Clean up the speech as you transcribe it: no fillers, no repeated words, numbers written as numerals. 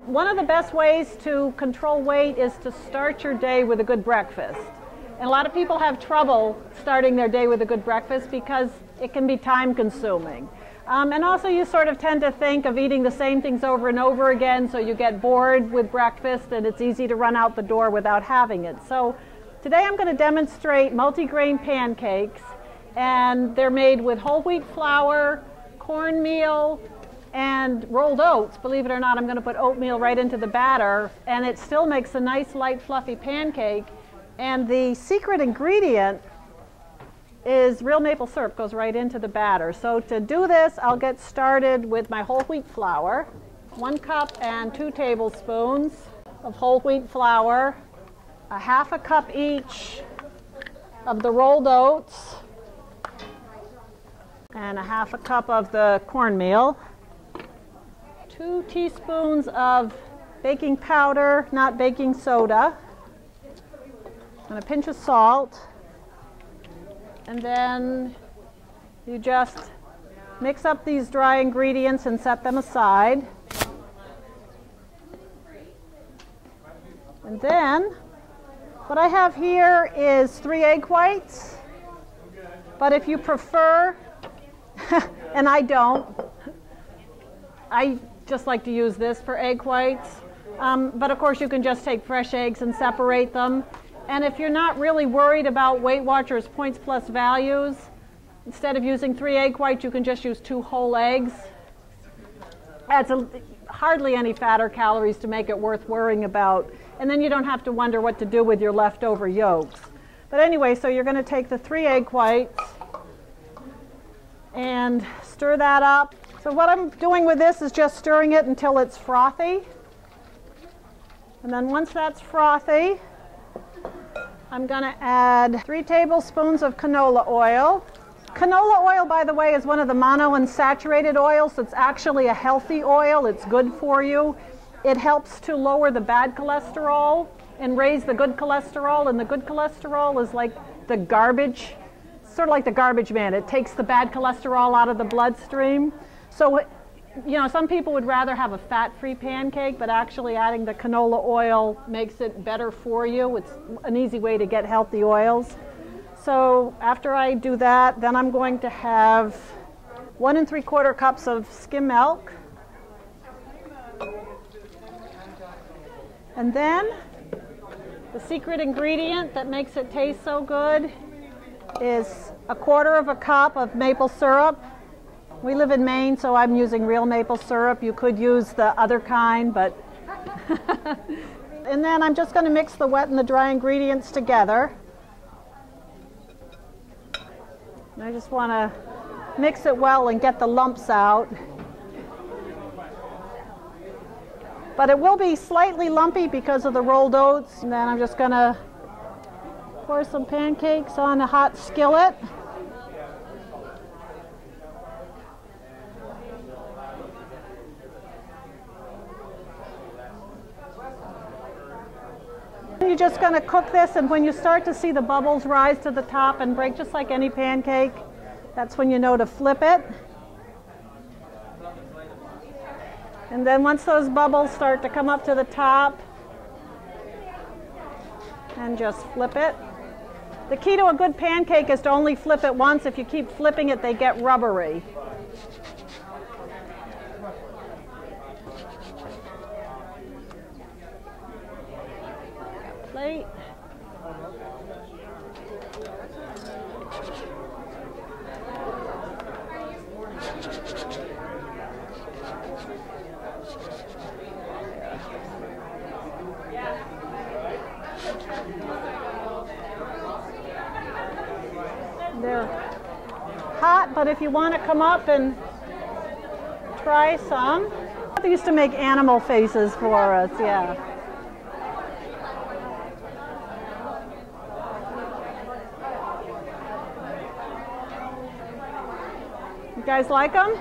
One of the best ways to control weight is to start your day with a good breakfast. And a lot of people have trouble starting their day with a good breakfast because it can be time consuming. And also you sort of tend to think of eating the same things over and over again, so you get bored with breakfast and it's easy to run out the door without having it. So today I'm going to demonstrate multigrain pancakes, and they're made with whole wheat flour, cornmeal, and rolled oats. Believe it or not, I'm going to put oatmeal right into the batter, and it still makes a nice light fluffy pancake. And the secret ingredient is real maple syrup, goes right into the batter. So to do this, I'll get started with my whole wheat flour. 1 cup and 2 tablespoons of whole wheat flour, a half a cup each of the rolled oats, and a half a cup of the cornmeal, 2 teaspoons of baking powder, not baking soda, and a pinch of salt. And then you just mix up these dry ingredients and set them aside. And then what I have here is 3 egg whites, but if you prefer, and I don't, I just like to use this for egg whites, but of course you can just take fresh eggs and separate them. And if you're not really worried about Weight Watchers points plus values, instead of using 3 egg whites, you can just use 2 whole eggs. Adds hardly any fat or calories to make it worth worrying about. And then you don't have to wonder what to do with your leftover yolks. But anyway, so you're going to take the 3 egg whites and stir that up. So what I'm doing with this is just stirring it until it's frothy. And then once that's frothy, I'm going to add 3 tablespoons of canola oil. Canola oil, by the way, is one of the monounsaturated oils. It's actually a healthy oil. It's good for you. It helps to lower the bad cholesterol and raise the good cholesterol. And the good cholesterol is like the garbage, sort of like the garbage man. It takes the bad cholesterol out of the bloodstream. So, you know, some people would rather have a fat-free pancake, but actually adding the canola oil makes it better for you. It's an easy way to get healthy oils. So after I do that, then I'm going to have 1 3/4 cups of skim milk. And then the secret ingredient that makes it taste so good is 1/4 cup of maple syrup. We live in Maine, so I'm using real maple syrup. You could use the other kind, but... And then I'm just going to mix the wet and the dry ingredients together. And I just want to mix it well and get the lumps out. But it will be slightly lumpy because of the rolled oats. And then I'm just going to pour some pancakes on a hot skillet. You're just going to cook this, and when you start to see the bubbles rise to the top and break just like any pancake, that's when you know to flip it. And then once those bubbles start to come up to the top, and just flip it. The key to a good pancake is to only flip it once. If you keep flipping it, they get rubbery. Plate. They're hot, but if you want to come up and try some. They used to make animal faces for us, yeah. You guys like them?